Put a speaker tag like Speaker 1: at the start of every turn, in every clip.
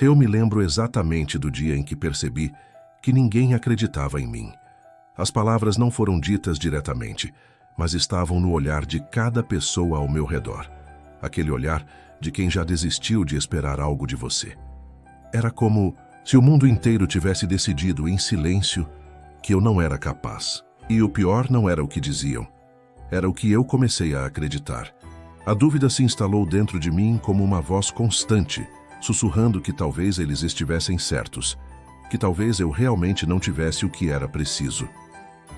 Speaker 1: Eu me lembro exatamente do dia em que percebi que ninguém acreditava em mim. As palavras não foram ditas diretamente, mas estavam no olhar de cada pessoa ao meu redor. Aquele olhar de quem já desistiu de esperar algo de você. Era como se o mundo inteiro tivesse decidido em silêncio que eu não era capaz. E o pior não era o que diziam, era o que eu comecei a acreditar. A dúvida se instalou dentro de mim como uma voz constante, sussurrando que talvez eles estivessem certos, que talvez eu realmente não tivesse o que era preciso.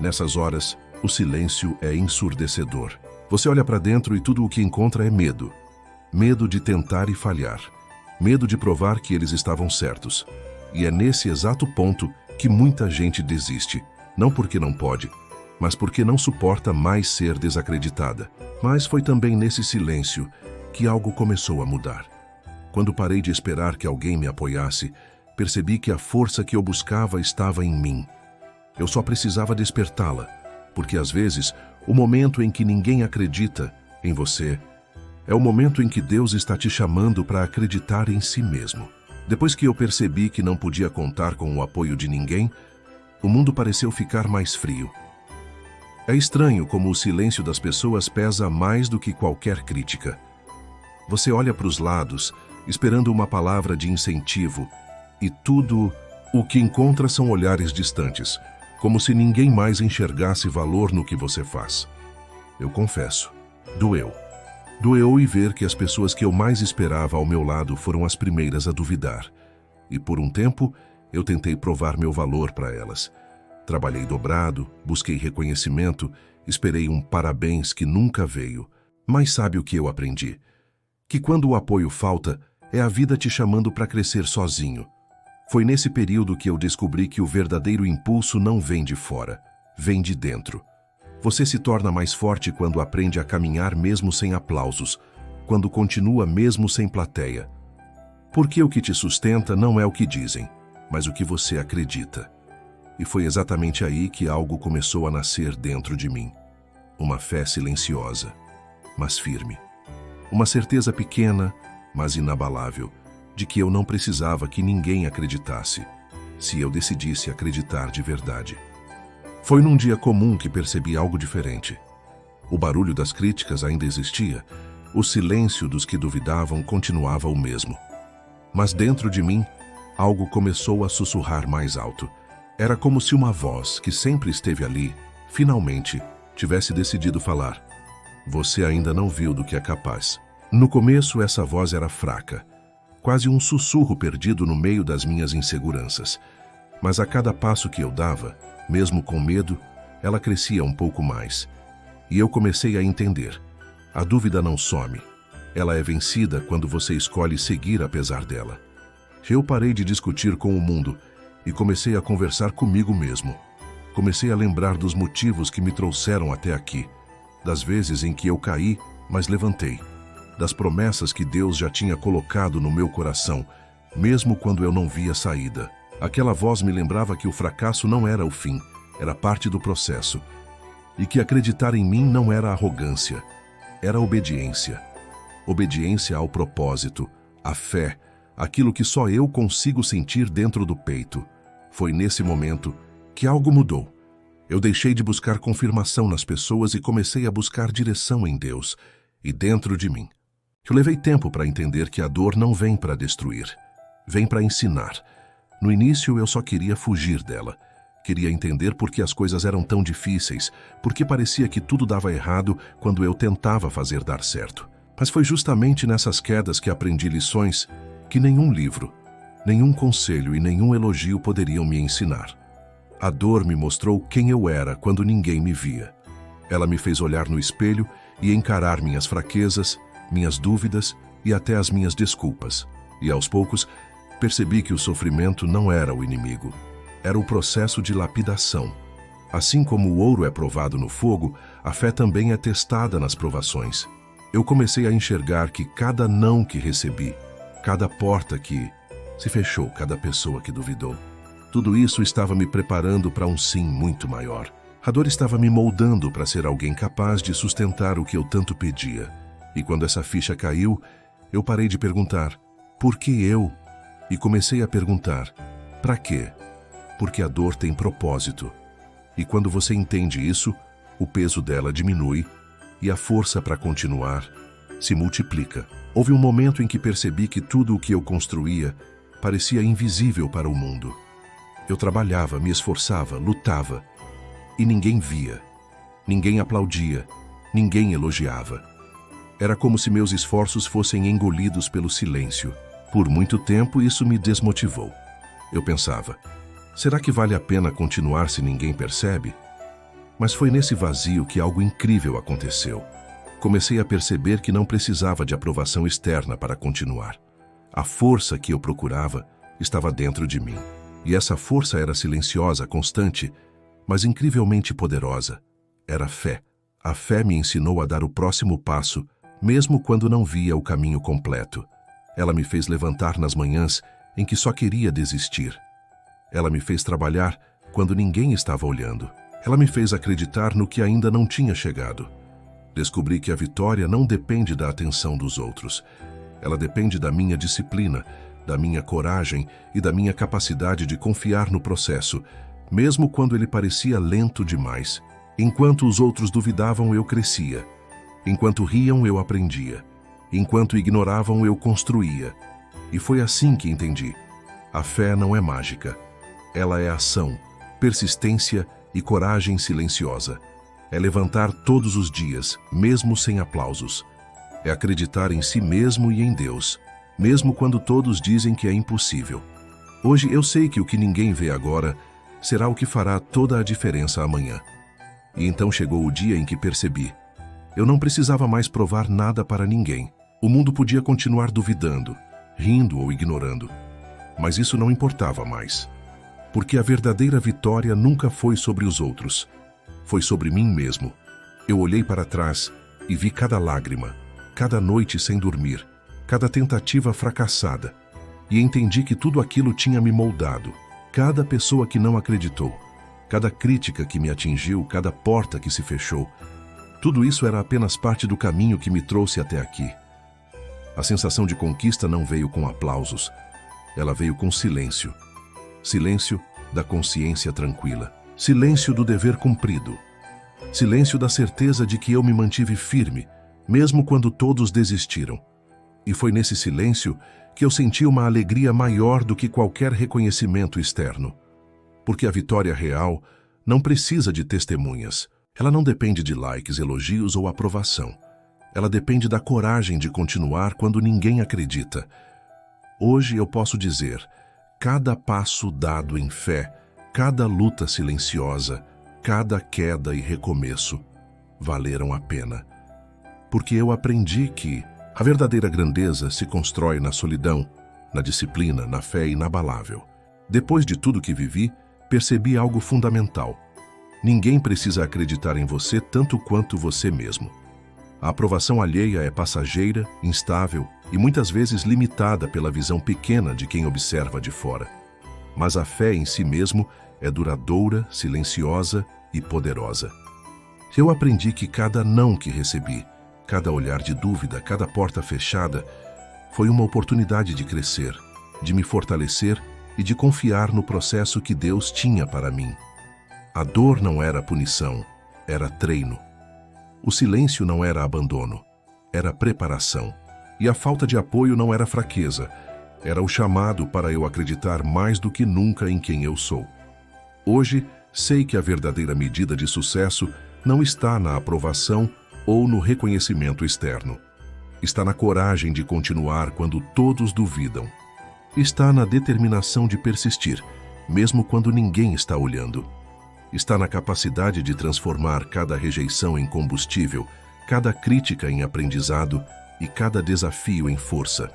Speaker 1: Nessas horas, o silêncio é ensurdecedor. Você olha para dentro e tudo o que encontra é medo. Medo de tentar e falhar. Medo de provar que eles estavam certos. E é nesse exato ponto que muita gente desiste. Não porque não pode, mas porque não suporta mais ser desacreditada. Mas foi também nesse silêncio que algo começou a mudar. Quando parei de esperar que alguém me apoiasse, percebi que a força que eu buscava estava em mim. Eu só precisava despertá-la, porque às vezes o momento em que ninguém acredita em você é o momento em que Deus está te chamando para acreditar em si mesmo. Depois que eu percebi que não podia contar com o apoio de ninguém, o mundo pareceu ficar mais frio. É estranho como o silêncio das pessoas pesa mais do que qualquer crítica. Você olha para os lados, esperando uma palavra de incentivo, e tudo o que encontra são olhares distantes, como se ninguém mais enxergasse valor no que você faz. Eu confesso, doeu. Doeu em ver que as pessoas que eu mais esperava ao meu lado foram as primeiras a duvidar. E por um tempo, eu tentei provar meu valor para elas. Trabalhei dobrado, busquei reconhecimento, esperei um parabéns que nunca veio. Mas sabe o que eu aprendi? Que quando o apoio falta, é a vida te chamando para crescer sozinho. Foi nesse período que eu descobri que o verdadeiro impulso não vem de fora, vem de dentro. Você se torna mais forte quando aprende a caminhar mesmo sem aplausos, quando continua mesmo sem plateia. Porque o que te sustenta não é o que dizem, mas o que você acredita. E foi exatamente aí que algo começou a nascer dentro de mim. Uma fé silenciosa, mas firme. Uma certeza pequena, mas inabalável, de que eu não precisava que ninguém acreditasse, se eu decidisse acreditar de verdade. Foi num dia comum que percebi algo diferente. O barulho das críticas ainda existia, o silêncio dos que duvidavam continuava o mesmo. Mas dentro de mim, algo começou a sussurrar mais alto. Era como se uma voz que sempre esteve ali, finalmente, tivesse decidido falar. Você ainda não viu do que é capaz. No começo, essa voz era fraca, quase um sussurro perdido no meio das minhas inseguranças. Mas a cada passo que eu dava, mesmo com medo, ela crescia um pouco mais. E eu comecei a entender. A dúvida não some. Ela é vencida quando você escolhe seguir apesar dela. Eu parei de discutir com o mundo e comecei a conversar comigo mesmo. Comecei a lembrar dos motivos que me trouxeram até aqui, das vezes em que eu caí, mas levantei, das promessas que Deus já tinha colocado no meu coração, mesmo quando eu não via saída. Aquela voz me lembrava que o fracasso não era o fim, era parte do processo, e que acreditar em mim não era arrogância, era obediência. Obediência ao propósito, à fé, aquilo que só eu consigo sentir dentro do peito. Foi nesse momento que algo mudou. Eu deixei de buscar confirmação nas pessoas e comecei a buscar direção em Deus e dentro de mim. Eu levei tempo para entender que a dor não vem para destruir, vem para ensinar. No início eu só queria fugir dela. Queria entender por que as coisas eram tão difíceis, por que parecia que tudo dava errado quando eu tentava fazer dar certo. Mas foi justamente nessas quedas que aprendi lições que nenhum livro, nenhum conselho e nenhum elogio poderiam me ensinar. A dor me mostrou quem eu era quando ninguém me via. Ela me fez olhar no espelho e encarar minhas fraquezas, minhas dúvidas e até as minhas desculpas. E aos poucos, percebi que o sofrimento não era o inimigo. Era o processo de lapidação. Assim como o ouro é provado no fogo, a fé também é testada nas provações. Eu comecei a enxergar que cada não que recebi, cada porta que se fechou, cada pessoa que duvidou, tudo isso estava me preparando para um sim muito maior. A dor estava me moldando para ser alguém capaz de sustentar o que eu tanto pedia. E quando essa ficha caiu, eu parei de perguntar, por que eu? E comecei a perguntar: para quê? Porque a dor tem propósito. E quando você entende isso, o peso dela diminui e a força para continuar se multiplica. Houve um momento em que percebi que tudo o que eu construía parecia invisível para o mundo. Eu trabalhava, me esforçava, lutava, e ninguém via, ninguém aplaudia, ninguém elogiava. Era como se meus esforços fossem engolidos pelo silêncio. Por muito tempo isso me desmotivou. Eu pensava: será que vale a pena continuar se ninguém percebe? Mas foi nesse vazio que algo incrível aconteceu. Comecei a perceber que não precisava de aprovação externa para continuar. A força que eu procurava estava dentro de mim. E essa força era silenciosa, constante, mas incrivelmente poderosa. Era fé. A fé me ensinou a dar o próximo passo, mesmo quando não via o caminho completo. Ela me fez levantar nas manhãs em que só queria desistir. Ela me fez trabalhar quando ninguém estava olhando. Ela me fez acreditar no que ainda não tinha chegado. Descobri que a vitória não depende da atenção dos outros. Ela depende da minha disciplina, da minha coragem e da minha capacidade de confiar no processo, mesmo quando ele parecia lento demais. Enquanto os outros duvidavam, eu crescia. Enquanto riam, eu aprendia. Enquanto ignoravam, eu construía. E foi assim que entendi: a fé não é mágica. Ela é ação, persistência e coragem silenciosa. É levantar todos os dias, mesmo sem aplausos. É acreditar em si mesmo e em Deus, mesmo quando todos dizem que é impossível. Hoje eu sei que o que ninguém vê agora será o que fará toda a diferença amanhã. E então chegou o dia em que percebi: eu não precisava mais provar nada para ninguém. O mundo podia continuar duvidando, rindo ou ignorando. Mas isso não importava mais. Porque a verdadeira vitória nunca foi sobre os outros. Foi sobre mim mesmo. Eu olhei para trás e vi cada lágrima, cada noite sem dormir, cada tentativa fracassada. E entendi que tudo aquilo tinha me moldado. Cada pessoa que não acreditou, cada crítica que me atingiu, cada porta que se fechou. Tudo isso era apenas parte do caminho que me trouxe até aqui. A sensação de conquista não veio com aplausos. Ela veio com silêncio. Silêncio da consciência tranquila. Silêncio do dever cumprido. Silêncio da certeza de que eu me mantive firme, mesmo quando todos desistiram. E foi nesse silêncio que eu senti uma alegria maior do que qualquer reconhecimento externo. Porque a vitória real não precisa de testemunhas. Ela não depende de likes, elogios ou aprovação. Ela depende da coragem de continuar quando ninguém acredita. Hoje eu posso dizer: cada passo dado em fé, cada luta silenciosa, cada queda e recomeço valeram a pena. Porque eu aprendi que a verdadeira grandeza se constrói na solidão, na disciplina, na fé inabalável. Depois de tudo que vivi, percebi algo fundamental. Ninguém precisa acreditar em você tanto quanto você mesmo. A aprovação alheia é passageira, instável e muitas vezes limitada pela visão pequena de quem observa de fora. Mas a fé em si mesmo é duradoura, silenciosa e poderosa. Eu aprendi que cada não que recebi, cada olhar de dúvida, cada porta fechada, foi uma oportunidade de crescer, de me fortalecer e de confiar no processo que Deus tinha para mim. A dor não era punição, era treino. O silêncio não era abandono, era preparação. E a falta de apoio não era fraqueza, era o chamado para eu acreditar mais do que nunca em quem eu sou. Hoje, sei que a verdadeira medida de sucesso não está na aprovação ou no reconhecimento externo. Está na coragem de continuar quando todos duvidam. Está na determinação de persistir, mesmo quando ninguém está olhando. Está na capacidade de transformar cada rejeição em combustível, cada crítica em aprendizado e cada desafio em força.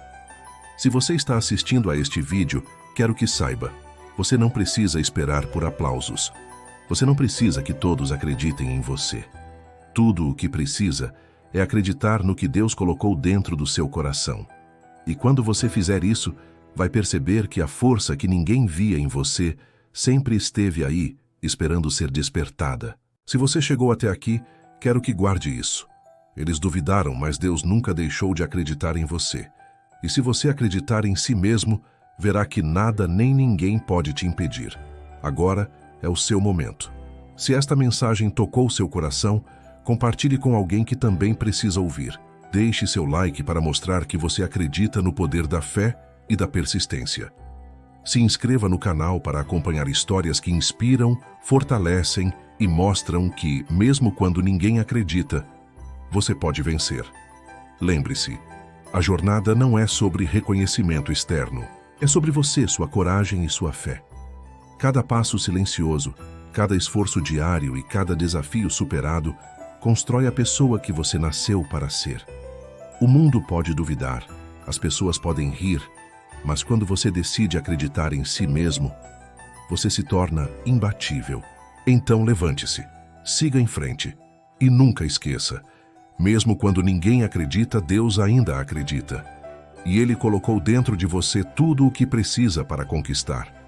Speaker 1: Se você está assistindo a este vídeo, quero que saiba: você não precisa esperar por aplausos. Você não precisa que todos acreditem em você. Tudo o que precisa é acreditar no que Deus colocou dentro do seu coração. E quando você fizer isso, vai perceber que a força que ninguém via em você sempre esteve aí, esperando ser despertada. Se você chegou até aqui, quero que guarde isso. Eles duvidaram, mas Deus nunca deixou de acreditar em você. E se você acreditar em si mesmo, verá que nada nem ninguém pode te impedir. Agora é o seu momento. Se esta mensagem tocou seu coração, compartilhe com alguém que também precisa ouvir. Deixe seu like para mostrar que você acredita no poder da fé e da persistência. Se inscreva no canal para acompanhar histórias que inspiram, fortalecem e mostram que, mesmo quando ninguém acredita, você pode vencer. Lembre-se, a jornada não é sobre reconhecimento externo. É sobre você, sua coragem e sua fé. Cada passo silencioso, cada esforço diário e cada desafio superado constrói a pessoa que você nasceu para ser. O mundo pode duvidar, as pessoas podem rir, mas quando você decide acreditar em si mesmo, você se torna imbatível. Então levante-se, siga em frente e nunca esqueça, mesmo quando ninguém acredita, Deus ainda acredita. E Ele colocou dentro de você tudo o que precisa para conquistar.